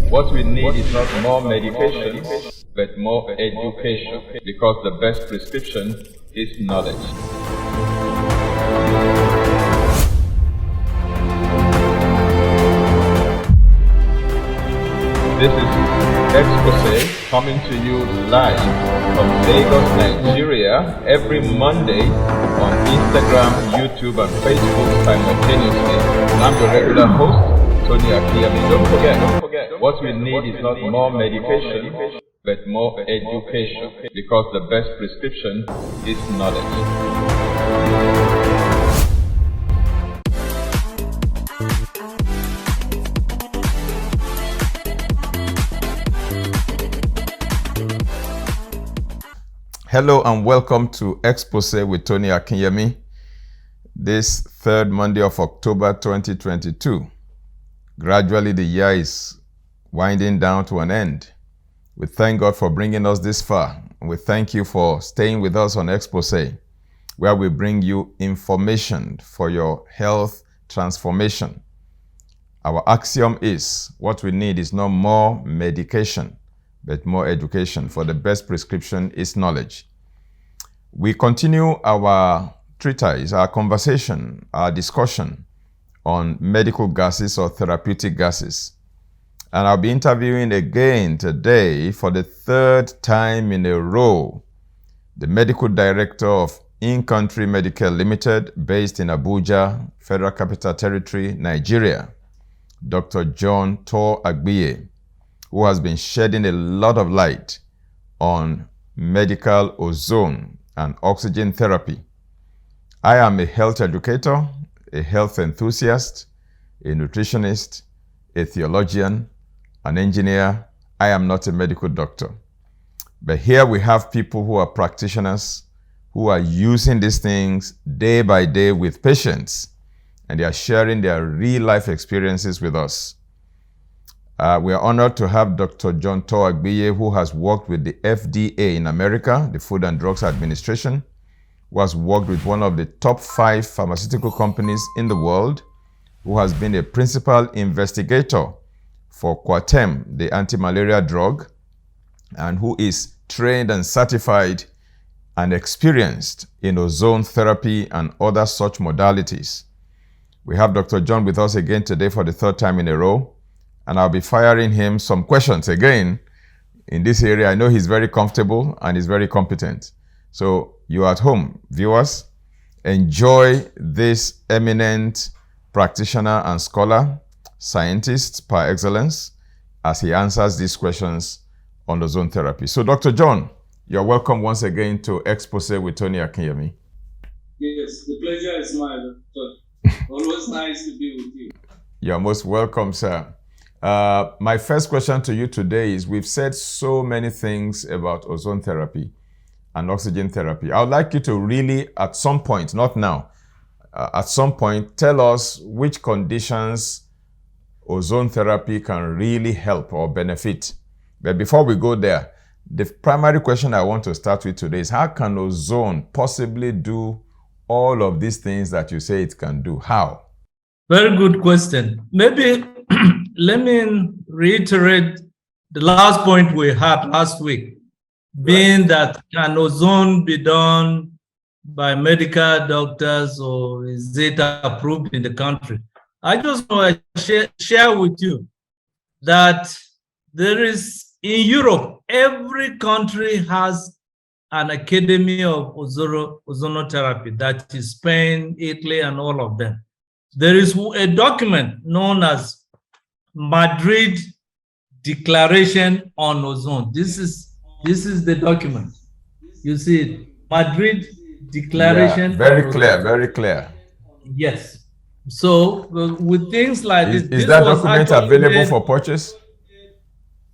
What we need is not more medication, but more education, because the best prescription is knowledge. This is Exposé coming to you live from Lagos, Nigeria, every Monday on Instagram, YouTube, and Facebook simultaneously. I'm the regular host, Tony Akinyemi. Don't forget, what we need is not more medication, but more education, because the best prescription is knowledge. Hello and welcome to Exposé with Tony Akinyemi, this third Monday of October 2022. Gradually the year is winding down to an end. We thank God for bringing us this far. We thank you for staying with us on Exposé, where we bring you information for your health transformation. Our axiom is, what we need is not more medication, but more education, for the best prescription is knowledge. We continue our treatise, our conversation, our discussion on medical gases or therapeutic gases. And I'll be interviewing again today for the third time in a row the medical director of In-Country Medical Limited, based in Abuja, Federal Capital Territory, Nigeria, Dr. Tony Akinyemi, who has been shedding a lot of light on medical ozone and oxygen therapy. I am a health educator, a health enthusiast, a nutritionist, a theologian, an engineer. I am not a medical doctor. But here we have people who are practitioners, who are using these things day by day with patients, and they are sharing their real life experiences with us. We are honored to have Dr. Tony Akinyemi, who has worked with the FDA in America, the Food and Drugs Administration, who has worked with one of the top 5 pharmaceutical companies in the world, who has been a principal investigator for Coartem, the anti-malaria drug, and who is trained and certified and experienced in ozone therapy and other such modalities. We have Dr. John with us again today for the third time in a row. And I'll be firing him some questions again in this area. I know he's very comfortable and he's very competent. So you at home, viewers, enjoy this eminent practitioner and scholar, scientist par excellence, as he answers these questions on ozone therapy. So Dr. John, you're welcome once again to Exposé with Tony Akinyemi. Yes, the pleasure is mine. Always nice to be with you. You're most welcome, sir. My first question to you today is, we've said so many things about ozone therapy and oxygen therapy. I would like you to really, at some point, not now, at some point, tell us which conditions ozone therapy can really help or benefit. But before we go there, the primary question I want to start with today is, how can ozone possibly do all of these things that you say it can do? How? Very good question. Maybe let me reiterate the last point we had last week, being that can ozone be done by medical doctors, or is it approved in the country? I just want to share with you that there is, in Europe, every country has an academy of ozonotherapy, that is Spain, Italy, and all of them. There is a document known as Madrid Declaration on Ozone. This is the document. You see it, Madrid Declaration. Yeah, very clear, very clear. Yes. So with things like is that document available for purchase?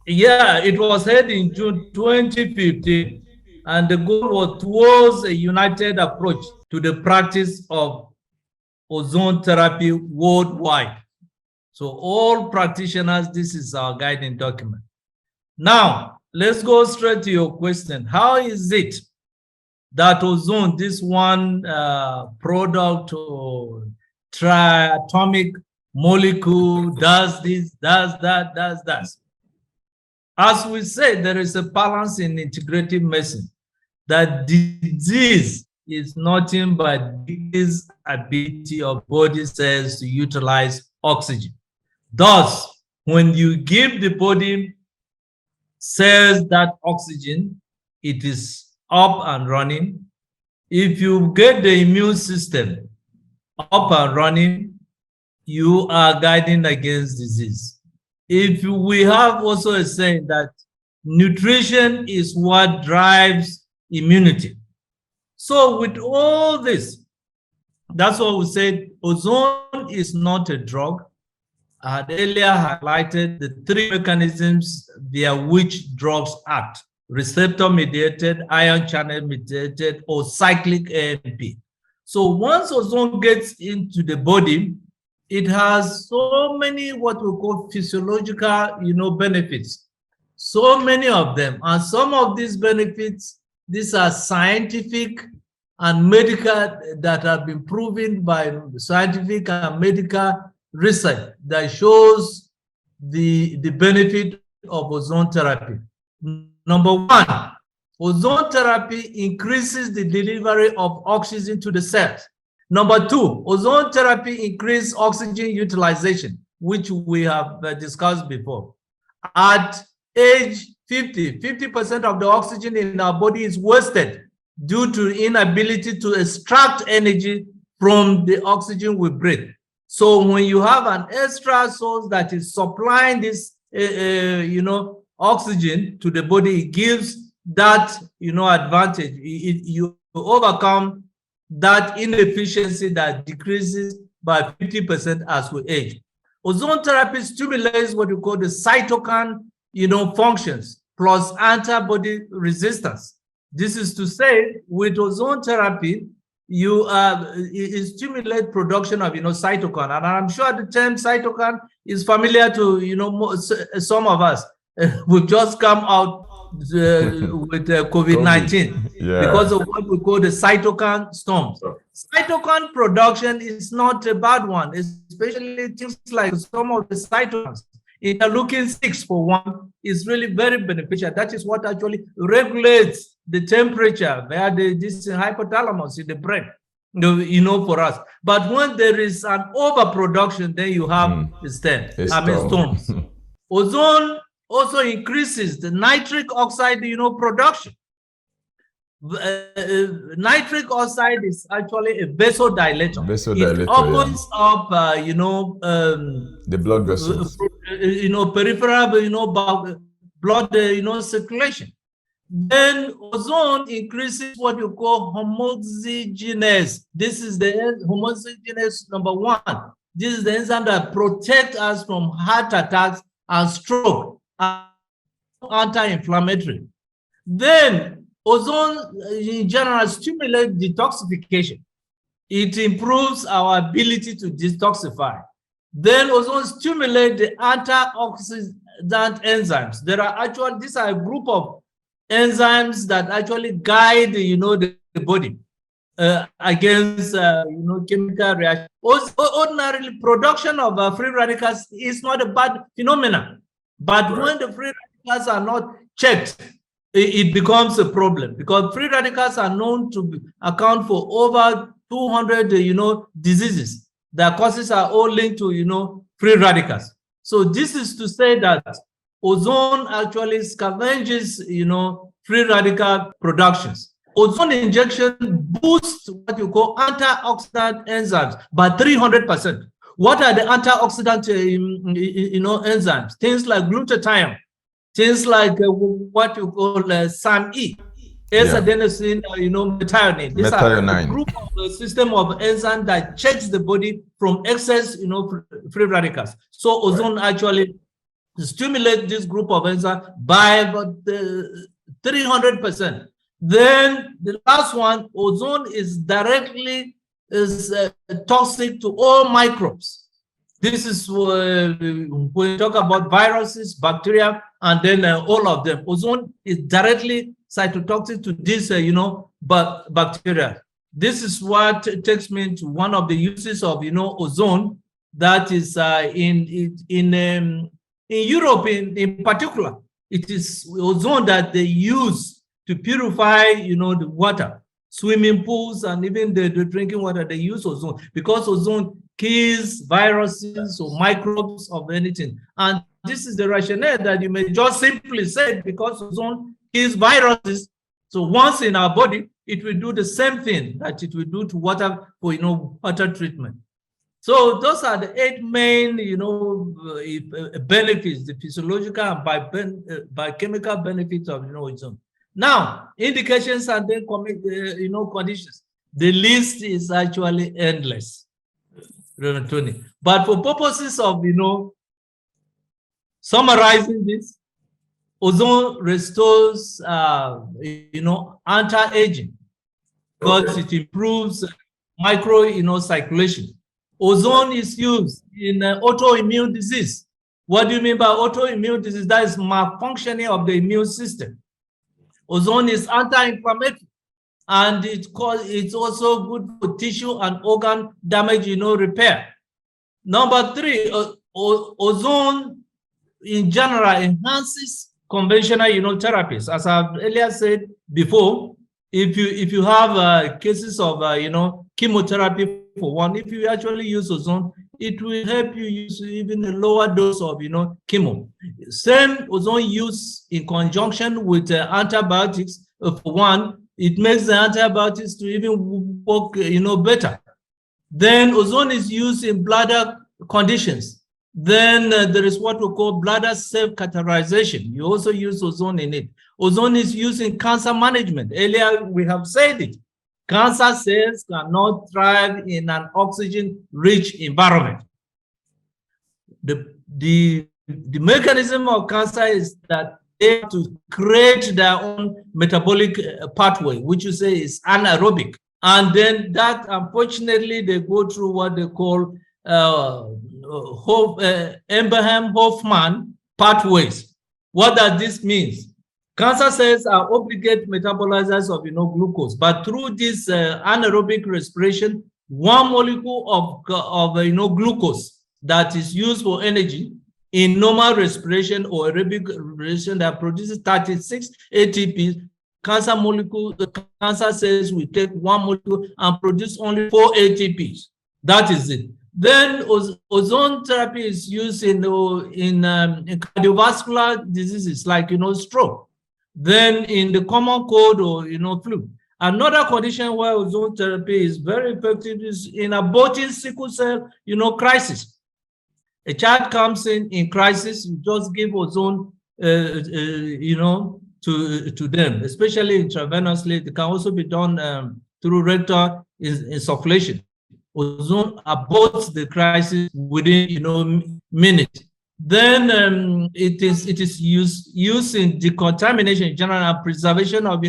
Yeah, it was held in June 2015, and the goal was a united approach to the practice of ozone therapy worldwide. So all practitioners, this is our guiding document. Now, let's go straight to your question. How is it that ozone, this one product or triatomic molecule, does this, does that, does that? As we say, there is a balance in integrative medicine. That disease is nothing but decreased ability of body cells to utilize oxygen. Thus, when you give the body cells that oxygen, it is up and running. If you get the immune system up and running, you are guiding against disease. If we have also a saying that nutrition is what drives immunity. So with all this, that's what we said, ozone is not a drug. I had earlier highlighted the three mechanisms via which drugs act: receptor-mediated, ion channel-mediated, or cyclic AMP. So once ozone gets into the body, it has so many what we call physiological, benefits. So many of them, and some of these benefits, these are scientific and medical that have been proven by scientific and medical research that shows the benefit of ozone therapy. Number one, ozone therapy increases the delivery of oxygen to the cells. Number two, ozone therapy increases oxygen utilization, which we have discussed before. At age 50% of the oxygen in our body is wasted due to inability to extract energy from the oxygen we breathe. So when you have an extra source that is supplying this, oxygen to the body, it gives that, advantage. You overcome that inefficiency that decreases by 50% as we age. Ozone therapy stimulates what you call the cytokine, functions plus antibody resistance. This is to say, with ozone therapy, it stimulates production of cytokine, and I'm sure the term cytokine is familiar to some of us. We've just come out with COVID-19 because of what we call the cytokine storms. Cytokine production is not a bad one, especially things like some of the cytokines. Interleukin-6 for one is really very beneficial. That is what actually regulates the temperature via this hypothalamus in the brain, for us. But when there is an overproduction, then you have storms. Ozone also increases the nitric oxide, production. Nitric oxide is actually a vasodilator. It opens up, the blood vessels. Peripheral, blood, circulation. Then ozone increases what you call homoxygenase. This is the homoxygenase number one. This is the enzyme that protects us from heart attacks and stroke, and anti-inflammatory. Then ozone in general stimulates detoxification. It improves our ability to detoxify. Then ozone stimulates the antioxidant enzymes. There are these are a group of enzymes that actually guide, the body against, chemical reaction. Ordinarily, production of free radicals is not a bad phenomenon, but when the free radicals are not checked, it becomes a problem, because free radicals are known to account for over 200, diseases. Their causes are all linked to, free radicals. So this is to say that ozone actually scavenges, free radical productions. Ozone injection boosts what you call antioxidant enzymes by 300%. What are the antioxidant, enzymes? Things like glutathione, things like what you call SAMe, S-adenosine, methionine. These are a group of a system of enzymes that checks the body from excess, free radicals. So ozone actually stimulates this group of enzymes by about 300%. Then the last one, ozone is directly toxic to all microbes. This is when we talk about viruses, bacteria, and then all of them. Ozone is directly cytotoxic to this, bacteria. This is what takes me to one of the uses of, ozone, that is in Europe in particular. It is ozone that they use to purify, the water, swimming pools, and even the drinking water. They use ozone because ozone kills viruses or microbes of anything. And this is the rationale that you may just simply say because ozone kills viruses. So once in our body, it will do the same thing that it will do to water for, water treatment. So those are the 8 main, benefits, the physiological and biochemical benefits of, ozone. Now, indications and then, conditions. The list is actually endless, Reverend Tony. But for purposes of, summarizing this, ozone restores, anti-aging because it improves micro, circulation. Ozone is used in autoimmune disease. What do you mean by autoimmune disease? That is malfunctioning of the immune system. Ozone is anti-inflammatory, and it's also good for tissue and organ damage, repair. Number 3, ozone in general enhances conventional, therapies. As I've earlier said before, if you have cases of, chemotherapy for one, if you actually use ozone, it will help you use even a lower dose of, chemo. Same ozone use in conjunction with antibiotics. For one, it makes the antibiotics to even work, better. Then ozone is used in bladder conditions. Then there is what we call bladder self-catheterization. You also use ozone in it. Ozone is used in cancer management. Earlier, we have said it. Cancer cells cannot thrive in an oxygen-rich environment. The mechanism of cancer is that they have to create their own metabolic pathway, which you say is anaerobic. And then that, unfortunately, they go through what they call Abraham-Hoffman pathways. What does this mean? Cancer cells are obligate metabolizers of glucose, but through this anaerobic respiration, one molecule of glucose that is used for energy in normal respiration or aerobic respiration that produces 36 ATP, cancer cells will take one molecule and produce only 4 ATPs. That is it. Then ozone therapy is used in cardiovascular diseases like stroke. Then in the common cold or flu. Another condition where ozone therapy is very effective is in aborting sickle cell crisis. A child comes in crisis, you just give ozone to them, especially intravenously. It can also be done through rectal insufflation. Ozone aborts the crisis within minutes. Then it is used in decontamination in general and preservation of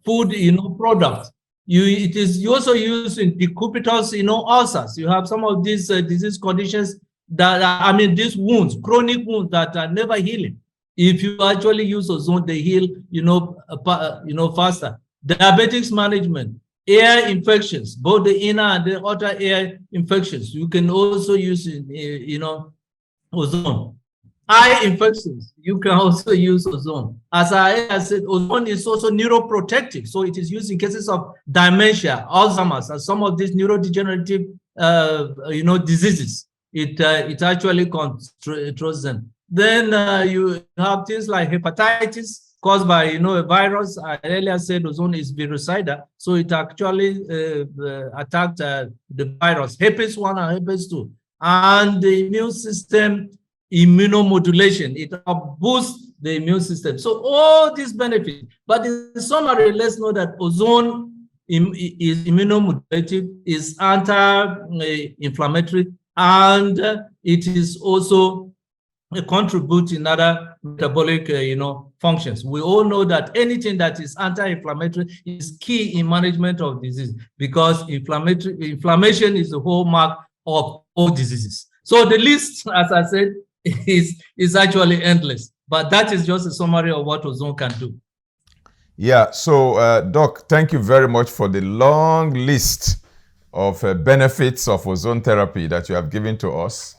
food products. It is also used in decupitous ulcers. You have some of these disease conditions that these wounds, chronic wounds that are never healing. If you actually use ozone, they heal faster. Diabetics management, air infections, both the inner and the outer air infections. You can also use ozone. Eye infections, you can also use ozone. As I said, ozone is also neuroprotective, so it is used in cases of dementia, Alzheimer's, and some of these neurodegenerative, diseases. It actually controls them. Then you have things like hepatitis caused by a virus. I earlier said ozone is virucidal, so it actually attacked the virus, herpes 1 and herpes 2, and the immune system. Immunomodulation, it boosts the immune system. So all these benefits, but in summary, let's know that ozone is immunomodulative, is anti-inflammatory, and it is also contribute in other metabolic functions. We all know that anything that is anti-inflammatory is key in management of disease because inflammation is the hallmark of all diseases. So the list, as I said, is actually endless, but that is just a summary of what ozone can do. Yeah, so Doc, thank you very much for the long list of benefits of ozone therapy that you have given to us.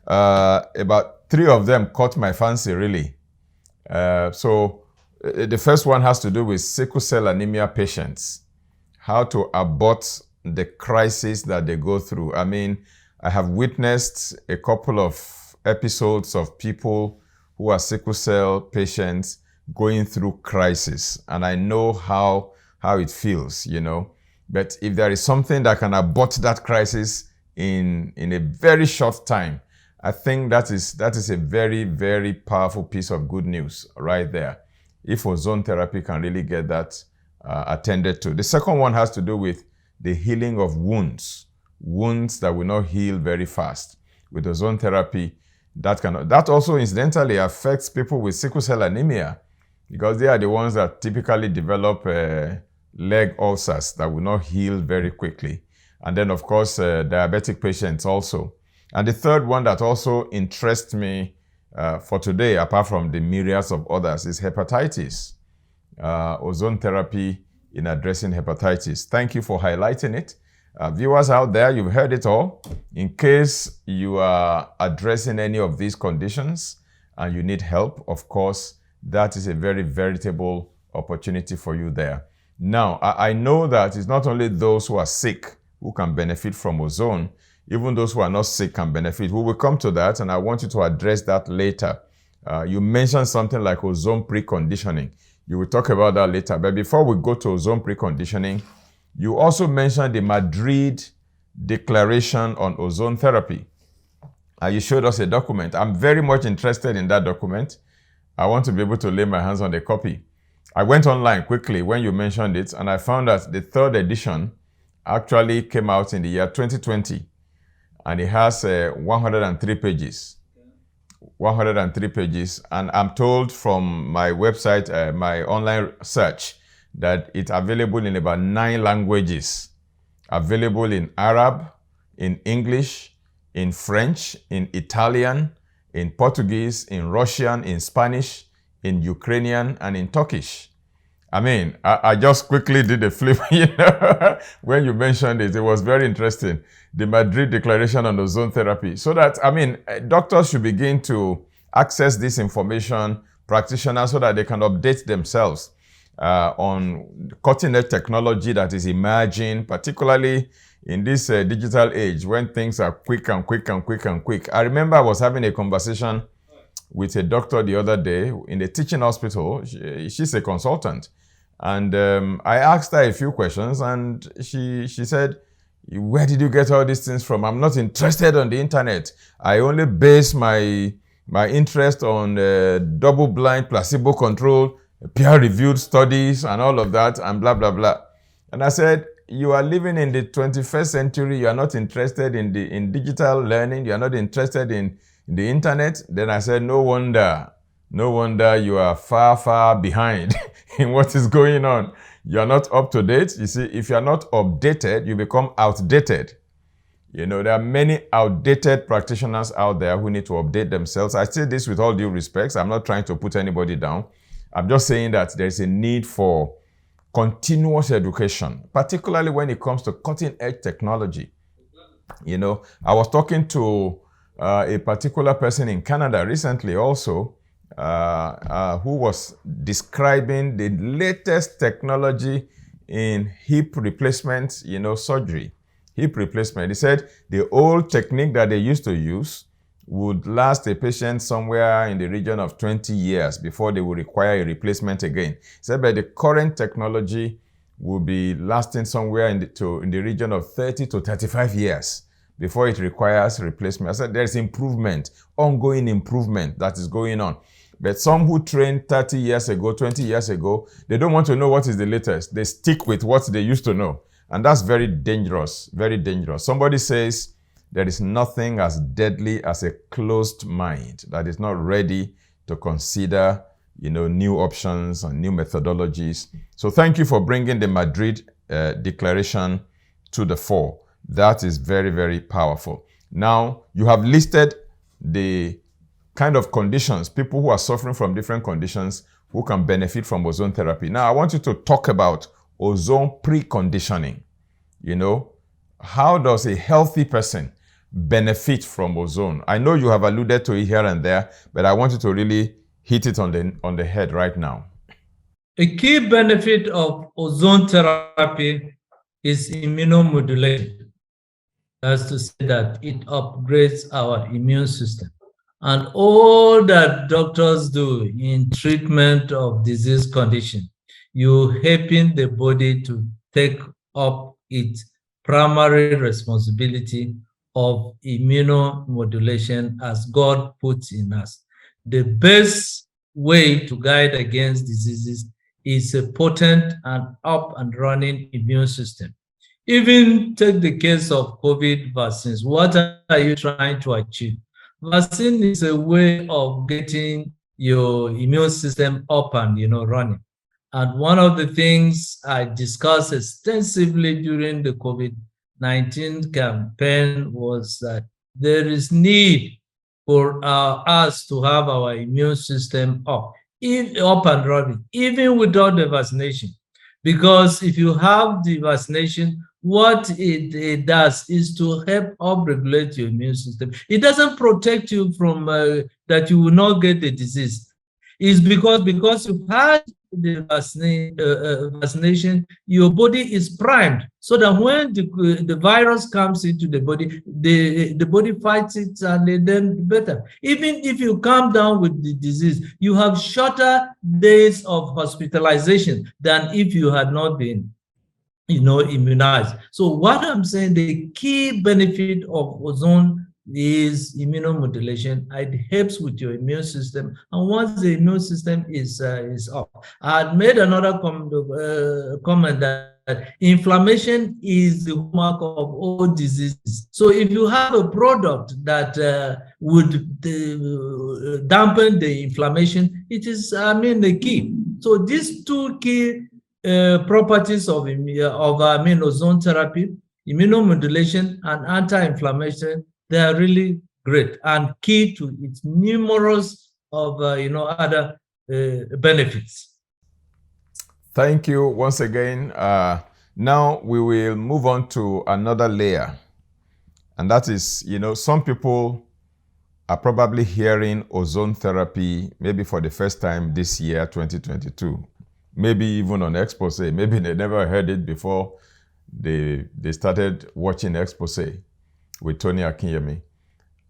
About 3 of them caught my fancy, really. The first one has to do with sickle cell anemia patients, how to abort the crisis that they go through. I mean, I have witnessed a couple of episodes of people who are sickle cell patients going through crisis, and I know how it feels, you know. But if there is something that can abort that crisis in a very short time, I think that is a very, very powerful piece of good news right there, if ozone therapy can really get that attended to. The second one has to do with the healing of wounds that will not heal very fast. With ozone therapy, that also incidentally affects people with sickle cell anemia, because they are the ones that typically develop leg ulcers that will not heal very quickly. And then, of course, diabetic patients also. And the third one that also interests me for today, apart from the myriads of others, is hepatitis. Ozone therapy in addressing hepatitis. Thank you for highlighting it. Viewers out there, you've heard it all. In case you are addressing any of these conditions and you need help, of course, that is a very veritable opportunity for you there. Now, I know that it's not only those who are sick who can benefit from ozone, even those who are not sick can benefit. We will come to that, and I want you to address that later. You mentioned something like ozone preconditioning. You will talk about that later. But before we go to ozone preconditioning, you also mentioned the Madrid Declaration on Ozone Therapy. You showed us a document. I'm very much interested in that document. I want to be able to lay my hands on a copy. I went online quickly when you mentioned it, and I found that the third edition actually came out in the year 2020, and it has 103 pages. 103 pages, and I'm told from my website, my online search, that it's available in about 9 languages. Available in Arab, in English, in French, in Italian, in Portuguese, in Russian, in Spanish, in Ukrainian, and in Turkish. I mean, I just quickly did a flip, you know, when you mentioned it. It was very interesting. The Madrid Declaration on Ozone Therapy. So that, I mean, doctors should begin to access this information, practitioners, so that they can update themselves on cutting-edge technology that is emerging, particularly in this digital age when things are quick and quick and quick and quick. I remember I was having a conversation with a doctor the other day in a teaching hospital. She's a consultant. And I asked her a few questions, and she said, "Where did you get all these things from? I'm not interested on the internet. I only base my interest on double-blind, placebo-controlled, peer-reviewed studies and all of that, and blah, blah, blah." And I said, "You are living in the 21st century. You are not interested in digital learning. You are not interested in the internet." Then I said, no wonder you are far, far behind in what is going on. You are not up to date. You see, if you are not updated, you become outdated. You know, there are many outdated practitioners out there who need to update themselves. I say this with all due respect. I'm not trying to put anybody down. I'm just saying that there is a need for continuous education, particularly when it comes to cutting-edge technology. You know, I was talking to a particular person in Canada recently also, who was describing the latest technology in hip replacement, you know, surgery, hip replacement. He said the old technique that they used to use would last a patient somewhere in the region of 20 years before they would require a replacement again. He said, but the current technology will be lasting somewhere in the region of 30 to 35 years before it requires replacement. I said there's improvement, ongoing improvement that is going on. But some who trained 30 years ago, 20 years ago, they don't want to know what is the latest. They stick with what they used to know. And that's very dangerous, very dangerous. Somebody says there is nothing as deadly as a closed mind that is not ready to consider, you know, new options and new methodologies. So thank you for bringing the Madrid Declaration to the fore. That is very, very powerful. Now, you have listed the kind of conditions, people who are suffering from different conditions who can benefit from ozone therapy. Now, I want you to talk about ozone preconditioning. You know, how does a healthy person benefit from ozone? I know you have alluded to it here and there, but I want you to really hit it on the head right now. A key benefit of ozone therapy is immunomodulation. That's to say that it upgrades our immune system. And all that doctors do in treatment of disease condition, you helping the body to take up its primary responsibility of immunomodulation as God puts in us. The best way to guide against diseases is a potent and up and running immune system. Even take the case of COVID vaccines. What are you trying to achieve? Vaccine is a way of getting your immune system up and running. And one of the things I discussed extensively during the COVID-19 campaign was that there is need for us to have our immune system up and running, even without the vaccination. Because if you have the vaccination, what it does is to help upregulate your immune system. It doesn't protect you from that you will not get the disease. It's because you've had the vaccination, your body is primed so that when the virus comes into the body, the body fights it and then better. Even if you come down with the disease, you have shorter days of hospitalization than if you had not been immunized. So what I'm saying, the key benefit of ozone is immunomodulation. It helps with your immune system, and once the immune system is up, I had made another comment that inflammation is the hallmark of all diseases. So if you have a product that would dampen the inflammation, it is, the key. So these two key properties of ozone therapy, immunomodulation and anti-inflammation, they are really great and key to its numerous of other benefits. Thank you once again. Now we will move on to another layer, and that is, some people are probably hearing ozone therapy maybe for the first time this year, 2022. Maybe even on Exposé. Maybe they never heard it before they started watching Exposé with Tony Akinyemi.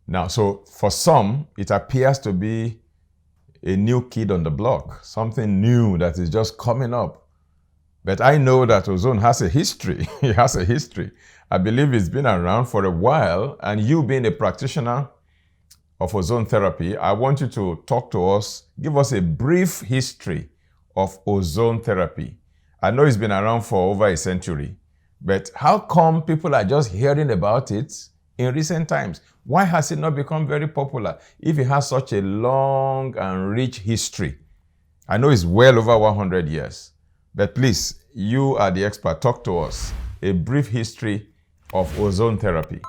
Now, so for some, it appears to be a new kid on the block, something new that is just coming up. But I know that ozone has a history. It has a history. I believe it's been around for a while, and you being a practitioner of ozone therapy, I want you to talk to us, give us a brief history of ozone therapy. I know it's been around for over a century, but how come people are just hearing about it in recent times? Why has it not become very popular if it has such a long and rich history? I know it's well over 100 years, but please, you are the expert. Talk to us. A brief history of ozone therapy,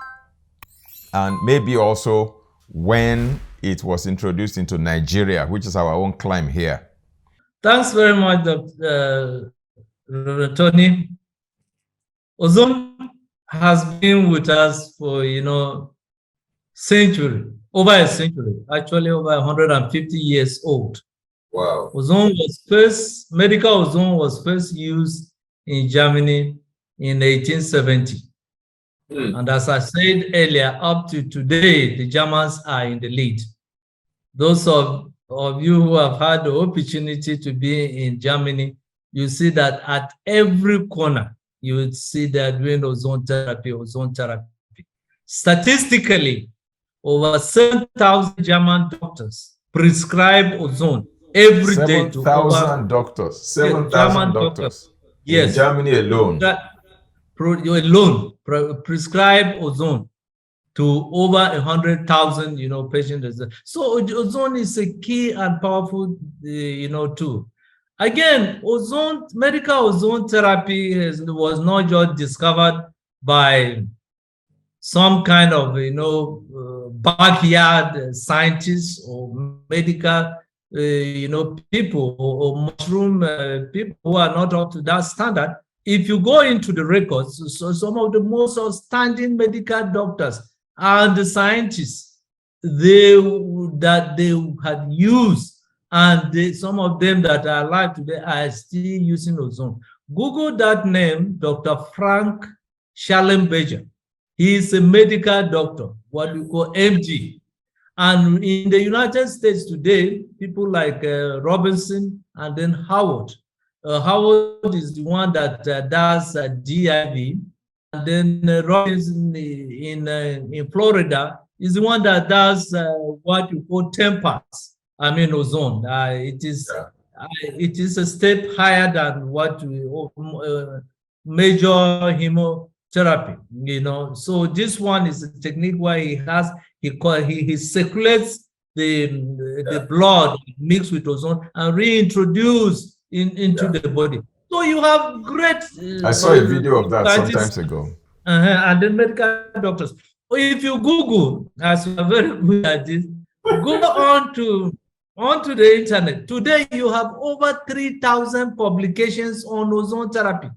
and maybe also when it was introduced into Nigeria, which is our own clime here. Thanks very much, Dr. Tony. Ozone has been with us for, century, over a century, actually over 150 years old. Wow. Medical ozone was first used in Germany in 1870. And as I said earlier, up to today, the Germans are in the lead. Those of you who have had the opportunity to be in Germany, you see that at every corner, you would see they're doing ozone therapy. Statistically, over 7,000 German doctors prescribe ozone every day to 7,000 doctors. 7,000 doctors. Yes. In Germany alone. Prescribe ozone to over 100,000, patients. So ozone is a key and powerful, tool. Again, medical ozone therapy was not just discovered by some kind of, backyard scientists or medical, people or mushroom people who are not up to that standard. If you go into the records, so some of the most outstanding medical doctors and the scientists, they had used and some of them that are alive today are still using ozone. Google that name, Dr. Frank Schallenberger. He is a medical doctor, what we call MD. And in the United States today, people like Robinson and then Howard. Howard is the one that does DIV. And then Robinson in Florida is the one that does what you call tempers. I mean, ozone. It is a step higher than what we major chemotherapy. So this one is a technique where he circulates the blood mixed with ozone and reintroduce into the body. So you have great. I saw a video of that sometimes ago. And then medical doctors. If you Google, as you are very good at this, go onto the internet. Today you have over 3,000 publications on ozone therapy.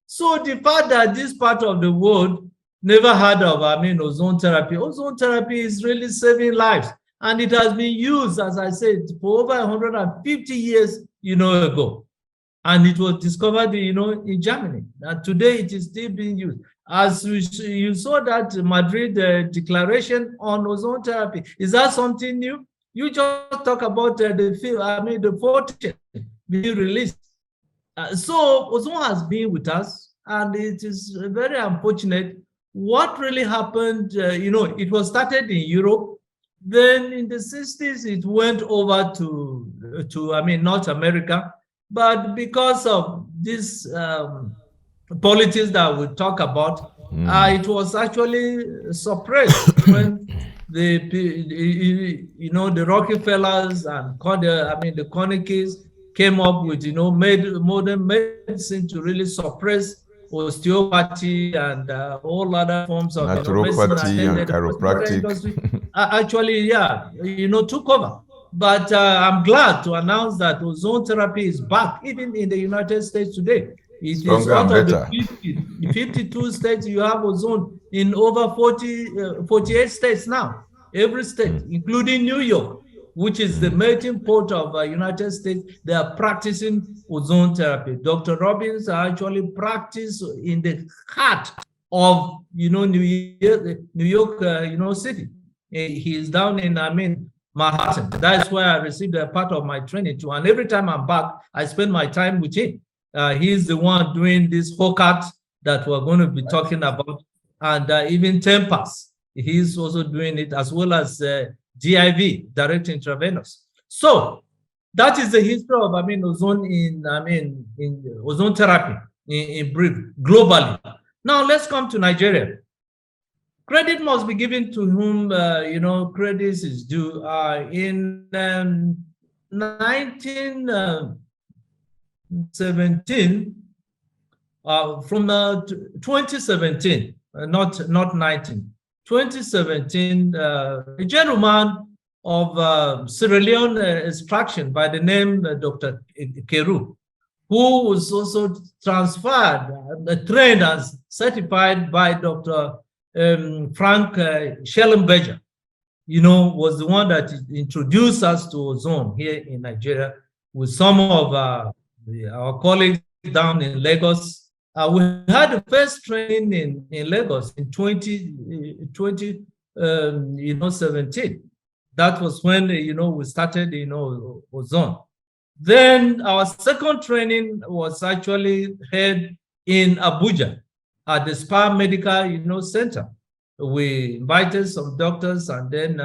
So the fact that this part of the world never heard of, ozone therapy is really saving lives. And it has been used, as I said, for over 150 years, ago. And it was discovered, in Germany. And today it is still being used. As you saw that Madrid declaration on ozone therapy, is that something new? You just talk about the 40 being released. So ozone has been with us, and it is very unfortunate. What really happened, it was started in Europe. Then in the 60s, it went over to North America. But because of this politics that we talk about, it was actually suppressed when the Rockefellers and the Carnegies came up with modern medicine to really suppress osteopathy and all other forms of naturopathy and chiropractic. Actually, took over. But I'm glad to announce that ozone therapy is back, even in the United States today. It is out of the 52 states, you have ozone in over 48 states now. Every state, including New York, which is the melting pot of the United States, they are practicing ozone therapy. Dr. Robbins actually practiced in the heart of, New York City. He is down in, Manhattan. That's where I received a part of my training too. And every time I'm back, I spend my time with him. He's the one doing this FOCAT that we're going to be talking about, and even tempers. He's also doing it, as well as DIV, direct intravenous. So that is the history of ozone in ozone therapy in brief, globally. Now let's come to Nigeria. Credit must be given to whom, credit is due. In 1917, from 2017, not 19, 2017, a gentleman of Sierra Leone extraction by the name Dr. Keru, who was also transferred, trained and certified by Dr. Frank Schallenberger, was the one that introduced us to ozone here in Nigeria with some of our colleagues down in Lagos. We had the first training in Lagos in 2017. That was when, we started, ozone. Then our second training was actually held in Abuja at the Spa Medical, Center. We invited some doctors and then,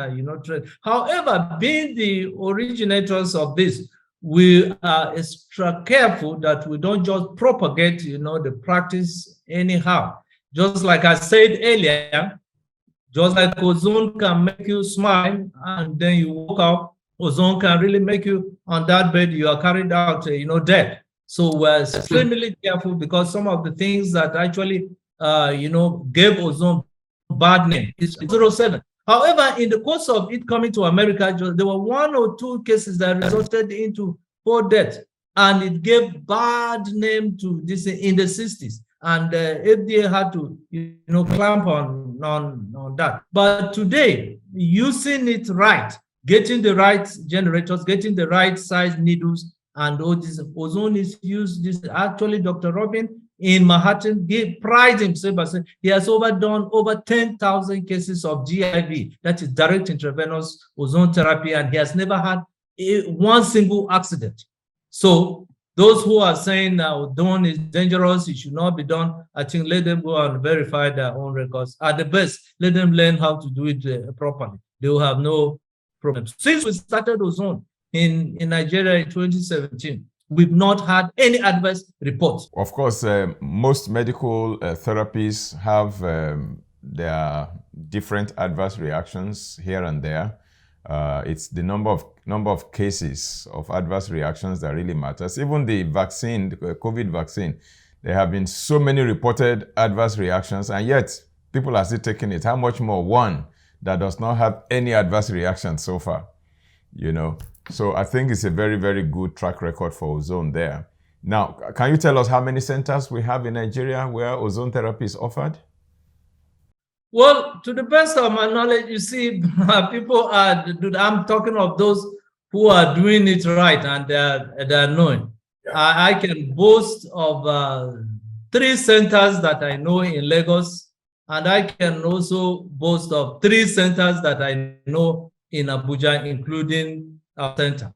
trained. However, being the originators of this, we are extra careful that we don't just propagate, the practice anyhow. Just like I said earlier, just like ozone can make you smile and then you walk out, ozone can really make you on that bed, you are carried out, dead. So we're extremely careful because some of the things that actually, gave ozone bad name is 07. However, in the course of it coming to America, there were 1 or 2 cases that resulted into 4 deaths, and it gave bad name to this in the 60s. And FDA had to, clamp on that. But today, using it right, getting the right generators, getting the right size needles, and all this. Ozone is used. This actually, Dr. Robin in Manhattan, he prides himself by saying he has done over 10,000 cases of GIV, that is direct intravenous ozone therapy, and he has never had one single accident. So those who are saying ozone is dangerous, it should not be done, I think let them go and verify their own records. At the best, let them learn how to do it properly. They will have no problem. Since we started ozone in Nigeria in 2017, we've not had any adverse reports. Of course, most medical therapies have their different adverse reactions here and there. It's the number of cases of adverse reactions that really matters. Even the vaccine, the COVID vaccine, there have been so many reported adverse reactions, and yet people are still taking it. How much more one that does not have any adverse reactions so far, you know? So I think it's a very, very good track record for ozone there. Now, can you tell us how many centers we have in Nigeria where ozone therapy is offered? Well, to the best of my knowledge, you see, people are, I'm talking of those who are doing it right and they're knowing. Yeah. I can boast of 3 centers that I know in Lagos, and I can also boast of 3 centers that I know in Abuja, including our center,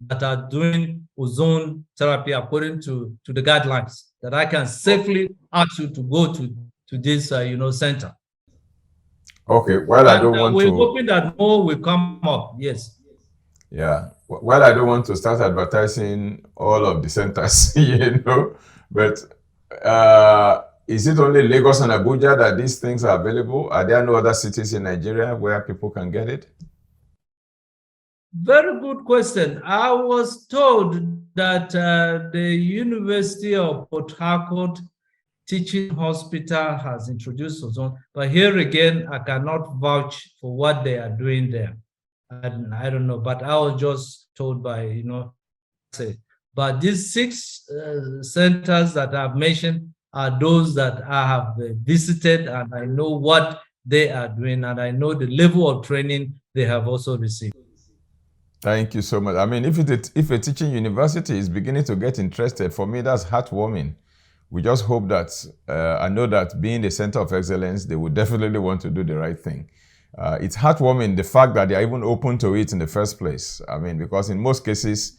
that are doing ozone therapy according to the guidelines, that I can safely ask you to go to this center. Okay, well, I don't want we're hoping that more will come up, yes. Yeah, well, I don't want to start advertising all of the centers, you know, but is it only Lagos and Abuja that these things are available? Are there no other cities in Nigeria where people can get it? Very good question. I was told that the University of Port Harcourt Teaching Hospital has introduced ozone, but here again, I cannot vouch for what they are doing there. I don't know, but I was just told by, but these 6 centers that I've mentioned are those that I have visited, and I know what they are doing, and I know the level of training they have also received. Thank you so much. I mean, if a teaching university is beginning to get interested, for me, that's heartwarming. We just hope that, I know that being the center of excellence, they would definitely want to do the right thing. It's heartwarming, the fact that they're even open to it in the first place. I mean, because in most cases,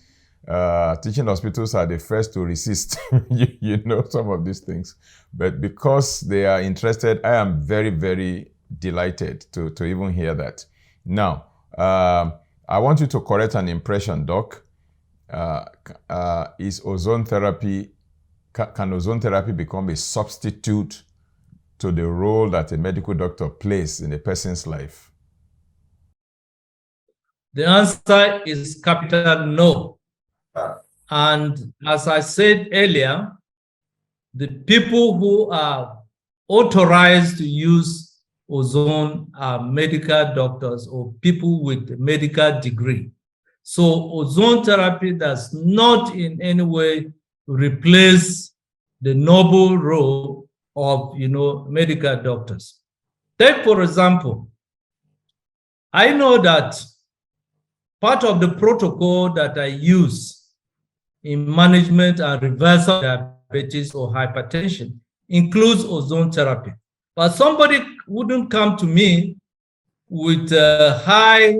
teaching hospitals are the first to resist, you know, some of these things. But because they are interested, I am very, very delighted to even hear that. Now, I want you to correct an impression, Doc. Is ozone therapy, can ozone therapy become a substitute to the role that a medical doctor plays in a person's life? The answer is capital no. And as I said earlier, the people who are authorized to use ozone are medical doctors or people with a medical degree. So ozone therapy does not in any way replace the noble role of medical doctors. Take, for example, I know that part of the protocol that I use in management and reversal of diabetes or hypertension includes ozone therapy. But somebody wouldn't come to me with a high,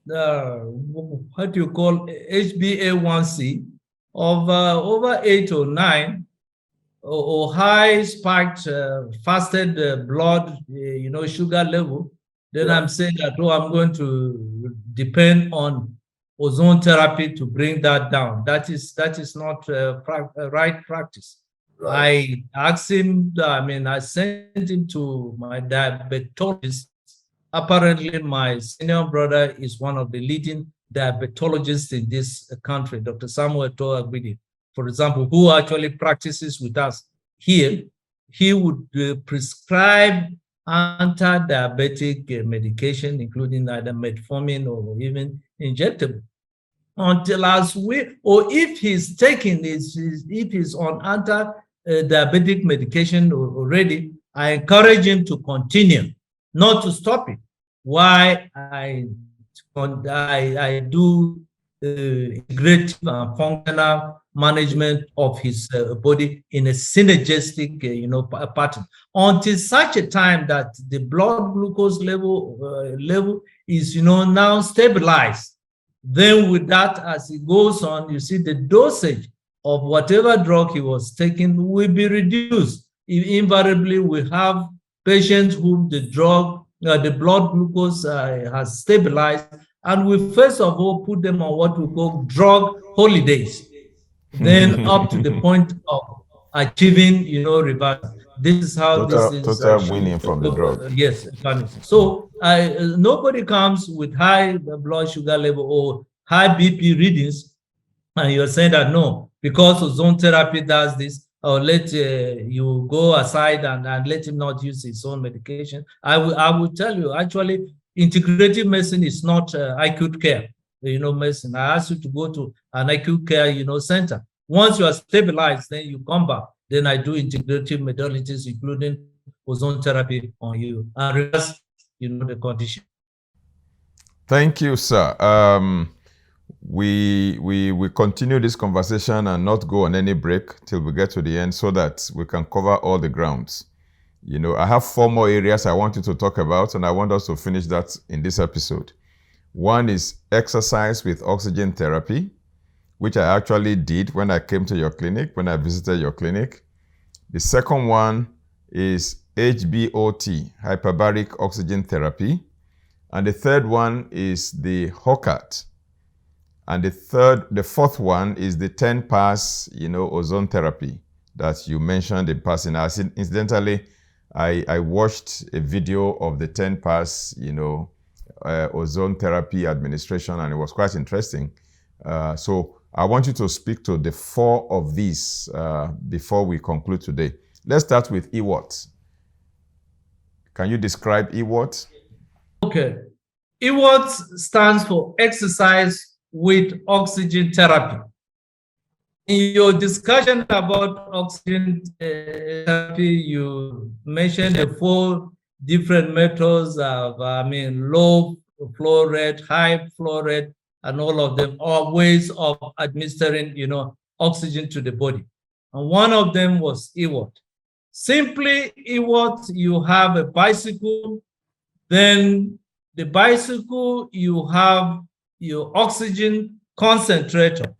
what do you call, HbA1c of over 8 or 9, or high spiked fasted blood, sugar level. Then I'm saying that, I'm going to depend on ozone therapy to bring that down. That is not right practice. Right. I asked him, I sent him to my diabetologist. Apparently, my senior brother is one of the leading diabetologists in this country, Dr. Samuel Toagbidi, for example, who actually practices with us here. He would prescribe anti-diabetic medication, including either metformin or even injectable. Until last week, or if he's taking this, if he's on anti-diabetic medication already, I encourage him to continue, not to stop it. Why I I do integrative and functional management of his body in a synergistic, pattern, until such a time that the blood glucose level is, now stabilized. Then with that, as it goes on, you see the dosage of whatever drug he was taking will be reduced. Invariably, we have patients whom the blood glucose has stabilized, and we first of all put them on what we call drug holidays, then up to the point of achieving, reversal. This is how this is total winning from the drug. Yes. So nobody comes with high blood sugar level or high BP readings, and you're saying that no, because ozone therapy does this, or let you go aside and let him not use his own medication. I will tell you, actually, integrative medicine is not acute care, medicine. I ask you to go to an acute care, center. Once you are stabilized, then you come back. Then I do integrative modalities, including ozone therapy on you, and reverse, the condition. Thank you, sir. We continue this conversation and not go on any break till we get to the end, so that we can cover all the grounds. I have 4 more areas I want you to talk about, and I want us to finish that in this episode. One is exercise with oxygen therapy, which I actually did when I came to your clinic, when I visited your clinic. The second one is HBOT, hyperbaric oxygen therapy. And the third one is the HOCAT. And the fourth one is the 10-pass, ozone therapy that you mentioned in passing. Incidentally, I watched a video of the 10-pass, ozone therapy administration, and it was quite interesting. So I want you to speak to the 4 of these before we conclude today. Let's start with EWOT. Can you describe EWOT? Okay. EWOT stands for exercise with oxygen therapy. In your discussion about oxygen therapy, you mentioned the 4 different methods of, low flow rate, high flow rate, and all of them are ways of administering, oxygen to the body. And one of them was EWOT. Simply EWOT, you have a bicycle, then the bicycle, you have your oxygen concentrator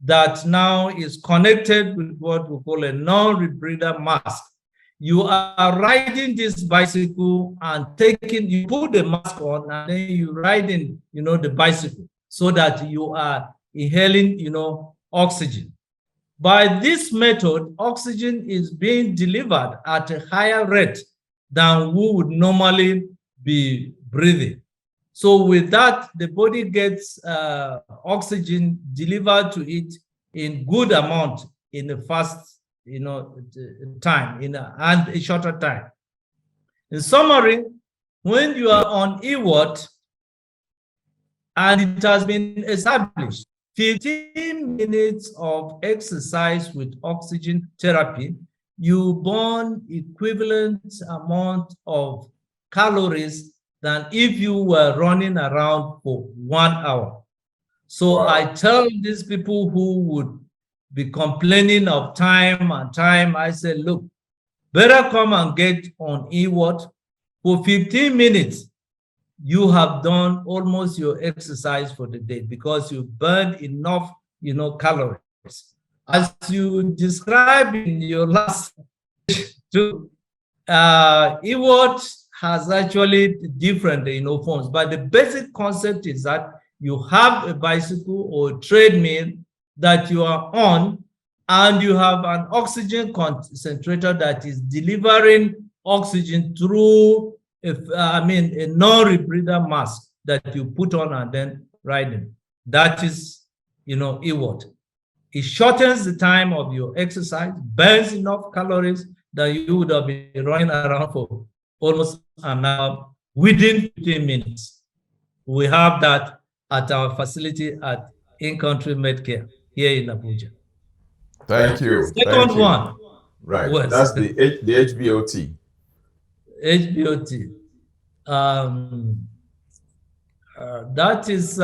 that now is connected with what we call a non-rebreather mask. You are riding this bicycle and you put the mask on, and then you ride in, the bicycle, so that you are inhaling, oxygen. By this method, oxygen is being delivered at a higher rate than we would normally be breathing. So with that, the body gets oxygen delivered to it in good amount in a fast, time, and a shorter time. In summary, when you are on EWOT, and it has been established, 15 minutes of exercise with oxygen therapy, you burn equivalent amount of calories than if you were running around for 1 hour. So wow. I tell these people who would be complaining of time, I say, look, better come and get on EWOT. For 15 minutes, you have done almost your exercise for the day, because you burned enough, calories. As you described in your last EWOT has actually different, forms, but the basic concept is that you have a bicycle or a treadmill that you are on, and you have an oxygen concentrator that is delivering oxygen through a non-rebreather mask that you put on and then riding. That is, EWOT. It shortens the time of your exercise, burns enough calories that you would have been running around for almost an hour within 15 minutes. We have that at our facility at In-Country Medcare here in Abuja. Thank you. Second one. Right. That's the HBOT. HBOT. That is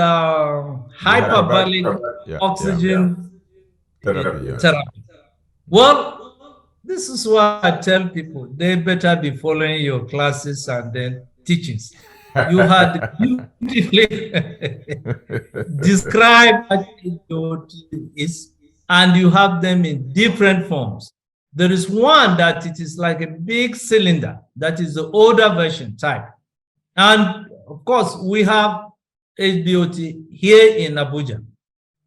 hyperbaric oxygen therapy. therapy. Well, this is why I tell people they better be following your classes and then teachings. You had beautifully described what it is, and you have them in different forms. There is one that it is like a big cylinder, that is the older version type. And of course, we have HBOT here in Abuja.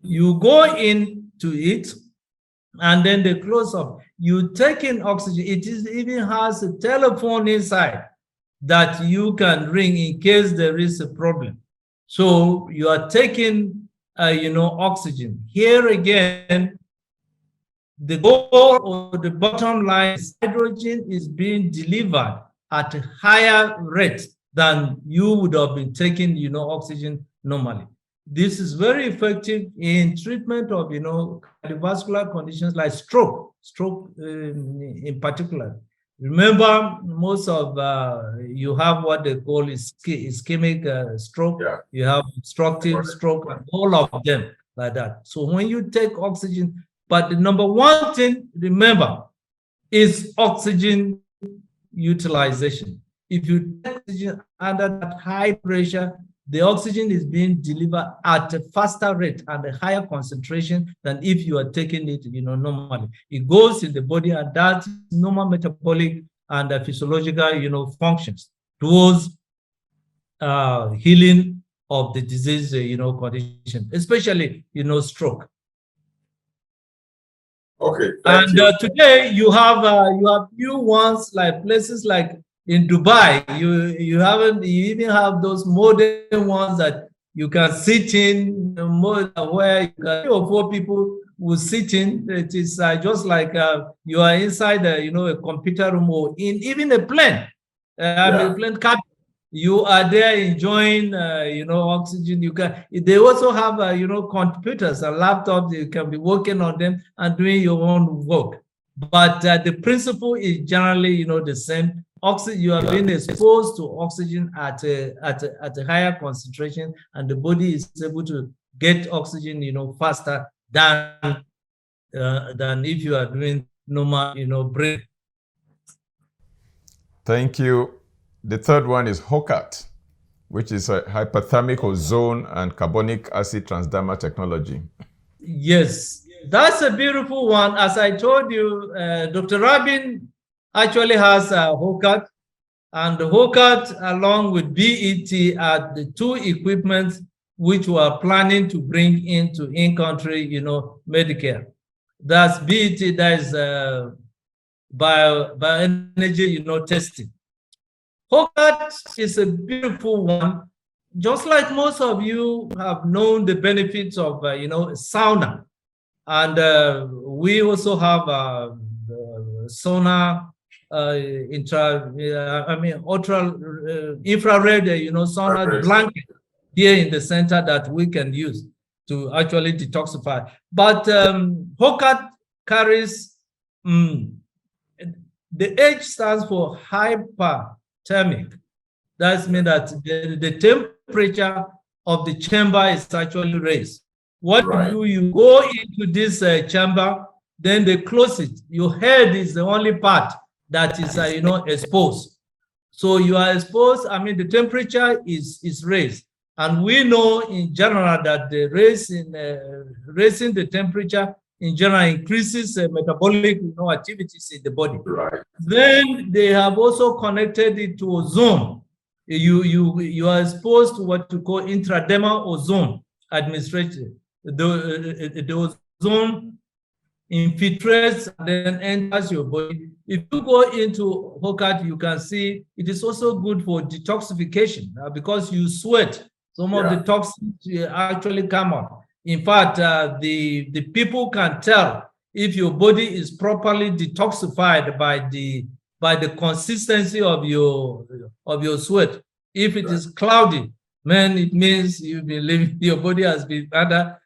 You go into it, and then the close up, you take in oxygen. It even has a telephone inside that you can ring in case there is a problem. So you are taking, oxygen. Here again, the goal or the bottom line is hydrogen is being delivered at a higher rate than you would have been taking, oxygen normally. This is very effective in treatment of, cardiovascular conditions like stroke in particular. Remember, most of you have what they call ischemic stroke. Yeah. You have obstructive stroke, and all of them like that. So when you take oxygen, but the number one thing, remember, is oxygen utilization. If you take oxygen under that high pressure, the oxygen is being delivered at a faster rate and a higher concentration than if you are taking it, normally. It goes in the body, and that's normal metabolic and physiological, functions towards healing of the disease, condition, especially, stroke. Okay. And today you have new ones like places like in Dubai. You even have those modern ones that you can sit in, where you can 3 or 4 people will sit in. It is just like you are inside a computer room, or in even a plane. A plane cabin. You are there enjoying, oxygen. You can. They also have, computers and laptops. You can be working on them and doing your own work. But the principle is generally, the same. Oxygen. You are being exposed to oxygen at a higher concentration, and the body is able to get oxygen, faster than if you are doing normal, breathing. Thank you. The third one is HOCAT, which is a hyperthermic ozone and carbonic acid transdermal technology. Yes, that's a beautiful one. As I told you, Dr. Rabin actually has HOCAT, and the HOCAT along with BET are the 2 equipments which we are planning to bring into in-country, Medicare. That's BET, that is bioenergy, testing. HOCAT is a beautiful one. Just like most of you have known the benefits of, sauna. And we also have sauna, infrared, sauna blanket here in the center that we can use to actually detoxify. But HOCAT carries, the H stands for hyperthermic. That means that the temperature of the chamber is actually raised. What you do, you go into this chamber, then they close it. Your head is the only part that is, exposed. So you are exposed. The temperature is raised, and we know in general that the raising the temperature in general increases metabolic, activities in the body. Right. Then they have also connected it to ozone. You are exposed to what you call intradermal ozone administration. The ozone infiltrates and then enters your body. If you go into HOCAT, you can see it is also good for detoxification because you sweat. Some of the toxins actually come out. In fact, the people can tell if your body is properly detoxified by the consistency of your sweat. If it is cloudy, man, it means you've been living, your body has been under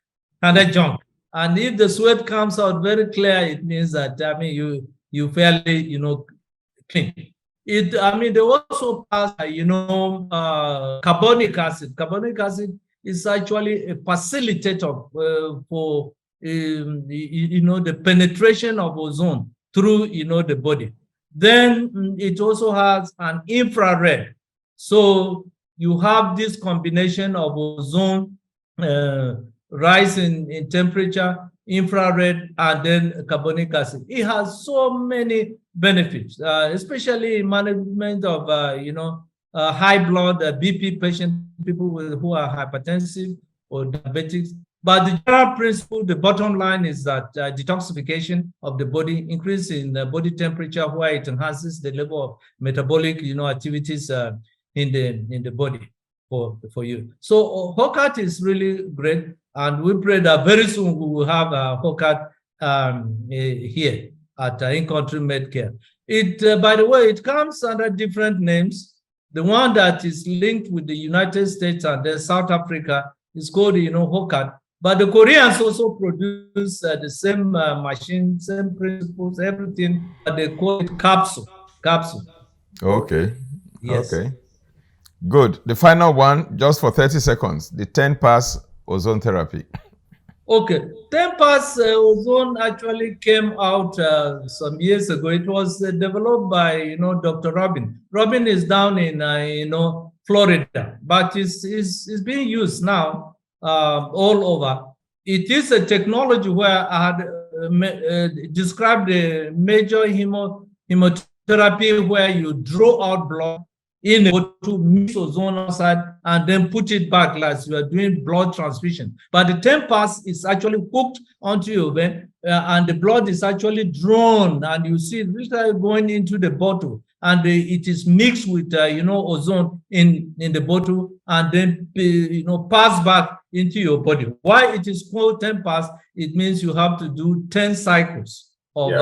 junk. And if the sweat comes out very clear, it means that you fairly clean. They also pass, carbonic acid. Carbonic acid is actually a facilitator for, the penetration of ozone through, the body. Then it also has an infrared. So you have this combination of ozone, rise in temperature, infrared, and then carbonic acid. It has so many benefits, especially in management of, high blood BP patient, people who are hypertensive or diabetics. But the general principle, the bottom line is that detoxification of the body, increase in body temperature, where it enhances the level of metabolic, activities in the body for you. So HOCAT is really great, and we pray that very soon we will have HOCAT here at in-country Medcare. By the way, it comes under different names. The one that is linked with the United States and then South Africa is called, HOCAT. But the Koreans also produce the same machine, same principles, everything, but they call it capsule. Okay. Yes. Okay. Good. The final one, just for 30 seconds, the 10-pass ozone therapy. Okay, 10-pass ozone actually came out some years ago. It was developed by, Dr. Robin. Robin is down in, Florida, but it's being used now all over. It is a technology where I had described the major hemotherapy, where you draw out blood in a to mix ozone outside and then put it back like you are doing blood transfusion. But the 10-pass is actually hooked onto your vein, and the blood is actually drawn, and you see it going into the bottle, and it is mixed with ozone in the bottle, and then pass back into your body. Why it is called 10-pass? It means you have to do 10 cycles of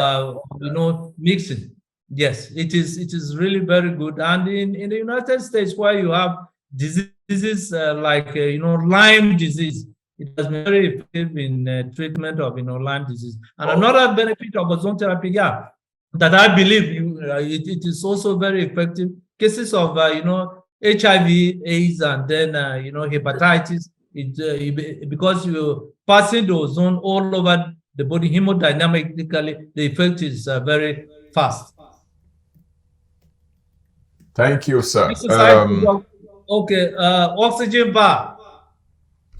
mixing. Yes, it is really very good. And in the United States, where you have diseases like Lyme disease, it has been very effective in treatment of Lyme disease. And another benefit of ozone therapy, that I believe it is also very effective. Cases of HIV, AIDS, and then hepatitis, because you're passing the ozone all over the body hemodynamically, the effect is very fast. Thank you, sir. Okay, oxygen bar.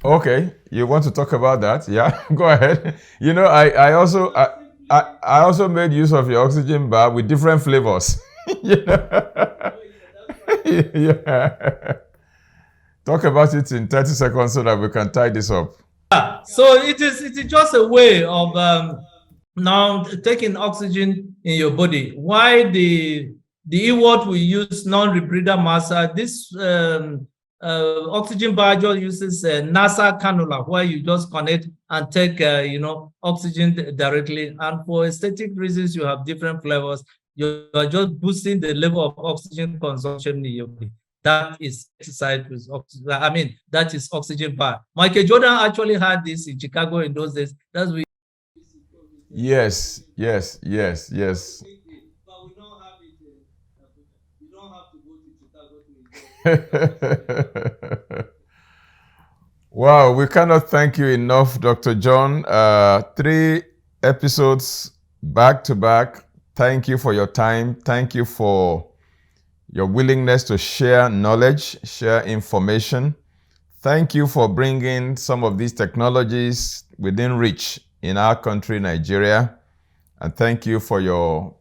Okay, you want to talk about that? Yeah, go ahead. I also made use of your oxygen bar with different flavors. Yeah. Talk about it in 30 seconds so that we can tie this up. So it is just a way of now taking oxygen in your body. Why the E-word we use non-rebreather mask, this oxygen bar just uses a NASA cannula, where you just connect and take oxygen directly. And for aesthetic reasons, you have different flavors. You are just boosting the level of oxygen consumption in your body. That is exercise with oxygen. That is oxygen bar. Michael Jordan actually had this in Chicago in those days. That's what. Yes. Wow, we cannot thank you enough, Dr. John. 3 episodes back to back. Thank you for your time. Thank you for your willingness to share knowledge, share information. Thank you for bringing some of these technologies within reach in our country, Nigeria. And thank you for your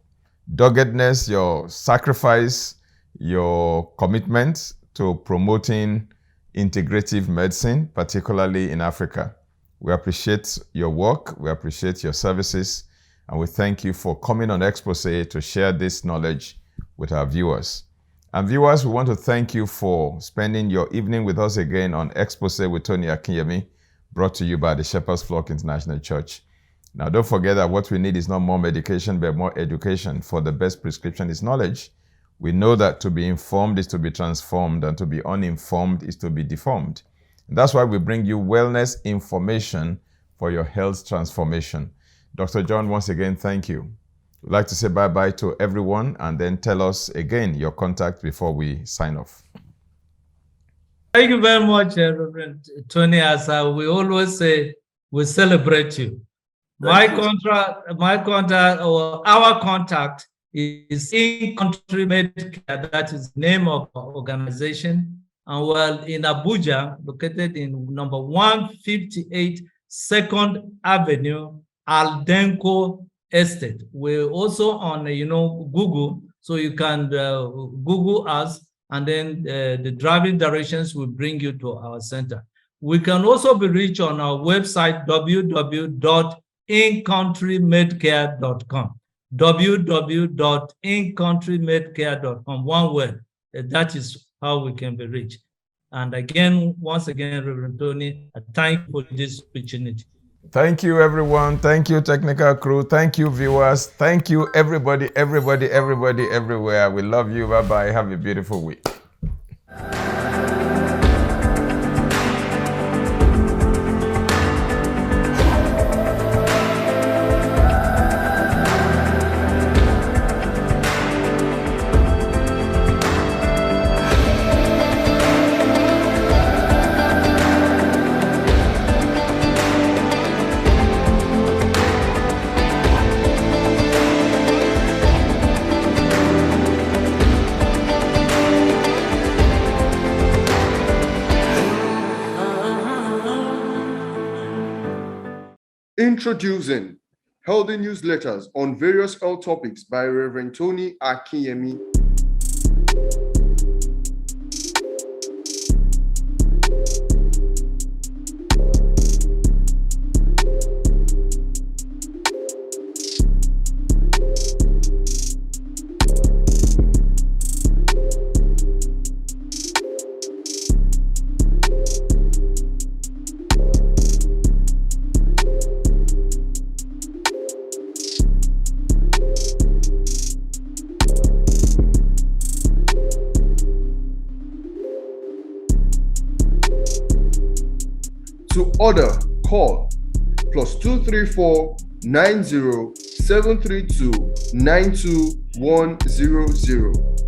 doggedness, your sacrifice, your commitment to promoting integrative medicine, particularly in Africa. We appreciate your work, we appreciate your services, and we thank you for coming on Exposé to share this knowledge with our viewers. And viewers, we want to thank you for spending your evening with us again on Exposé with Tony Akinyemi, brought to you by the Shepherd's Flock International Church. Now, don't forget that what we need is not more medication, but more education, for the best prescription is knowledge. We know that to be informed is to be transformed, and to be uninformed is to be deformed. And that's why we bring you wellness information for your health transformation. Dr. John, once again, thank you. I'd like to say bye-bye to everyone and then tell us again your contact before we sign off. Thank you very much, Reverend Tony. As we always say, we celebrate you. My contact, or our contact is In-Country Medcare. That is the name of our organization. And we're in Abuja, located in number 158 2nd Avenue, Aldenco Estate. We're also on, Google, so you can Google us, and then the driving directions will bring you to our center. We can also be reached on our website, www.incountrymedcare.com. www.incountrymedcare.com. One word. That is how we can be reached. And again, once again, Reverend Tony, I thank you for this opportunity. Thank you, everyone. Thank you, technical crew. Thank you, viewers. Thank you, everybody, everywhere. We love you. Bye-bye. Have a beautiful week. Introducing healthy newsletters on various health topics by Reverend Tony Akinyemi. To order, call +234 90 732 92100.